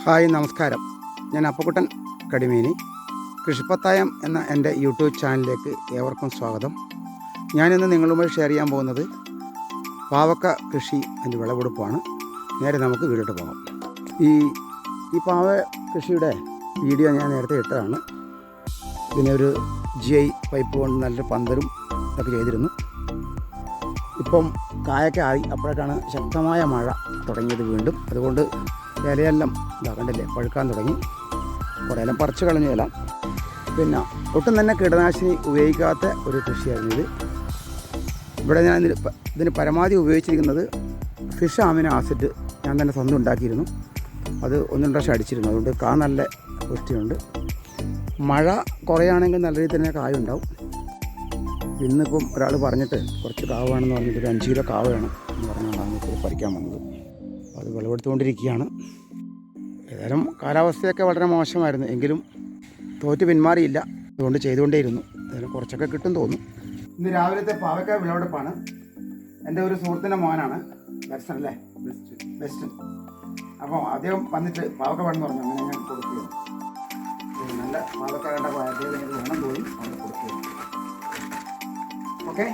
Hi നമസ്കാരം. ഞാൻ അപ്പക്കുട്ടൻ കടിമേനി. കൃഷിപ്പത്തായം എന്ന എൻ്റെ യൂട്യൂബ് ചാനലിലേക്ക് ഏവർക്കും സ്വാഗതം. ഞാനിന്ന് നിങ്ങളുമായി ഷെയർ ചെയ്യാൻ പോകുന്നത് പാവക്ക കൃഷി അതിൻ്റെ വിളവെടുപ്പാണ്. നേരെ നമുക്ക് വീട്ടിലോട്ട് പോകാം. ഈ പാവ കൃഷിയുടെ വീഡിയോ ഞാൻ നേരത്തെ ഇട്ടതാണ്. ഇതിനൊരു GI പൈപ്പ് കൊണ്ട് നല്ലൊരു പന്തലും ഒക്കെ ചെയ്തിരുന്നു. ഇപ്പം കായൊക്കെ ആയി, അപ്പോഴേക്കാണ് ശക്തമായ മഴ തുടങ്ങിയത് വീണ്ടും. അതുകൊണ്ട് ഇലയെല്ലാം കണ്ടില്ലേ പഴുക്കാൻ തുടങ്ങി. കുറേ എല്ലാം പറിച്ച് കളഞ്ഞു ഇല. പിന്നെ ഒട്ടും തന്നെ കീടനാശിനി ഉപയോഗിക്കാത്ത ഒരു കൃഷിയായിരുന്നു ഇത്. ഇവിടെ ഞാൻ ഇതിന് പരമാവധി ഉപയോഗിച്ചിരിക്കുന്നത് ഫിഷ് അമിനോ ആസിഡ് ഞാൻ തന്നെ സ്വന്തം ഉണ്ടാക്കിയിരുന്നു. അത് 1-2 പ്രാവശ്യം അടിച്ചിരുന്നു. അതുകൊണ്ട് നല്ല പുഷ്ടിയുണ്ട്. മഴ കുറയാണെങ്കിൽ നല്ല രീതിയിൽ തന്നെ കായുണ്ടാവും. ഇന്നിപ്പം ഒരാൾ പറഞ്ഞിട്ട് കുറച്ച് കാവ് വേണമെന്ന് പറഞ്ഞിട്ട് ഒരു 5 കിലോ കാവ് വേണം എന്ന് പറഞ്ഞാണ് ഇപ്പോൾ പറിക്കാൻ വന്നത്. അത് വിളവെടുത്തുകൊണ്ടിരിക്കുകയാണ്. ഏതായാലും കാലാവസ്ഥയൊക്കെ വളരെ മോശമായിരുന്നു, എങ്കിലും തോറ്റ് പിന്മാറിയില്ല. അതുകൊണ്ട് ചെയ്തുകൊണ്ടേയിരുന്നു. ഏതായാലും കുറച്ചൊക്കെ കിട്ടും തോന്നും. ഇന്ന് രാവിലത്തെ പാവക്ക വിളവെടുപ്പാണ്. എൻ്റെ ഒരു സുഹൃത്തിൻ്റെ മോനാണ് ദർശൻ അല്ലേ, ബെസ്റ്റ്. അപ്പോൾ അദ്ദേഹം വന്നിട്ട് പാവക്ക വേണമെന്ന് പറഞ്ഞു. അങ്ങനെ ഞാൻ കൊടുക്കുകയാണ്. നല്ല പാവക്ക കണ്ടപ്പോൾ അദ്ദേഹം വേണം തോന്നി അവിടെ കൊടുക്കുകയാണ്. ഓക്കെ.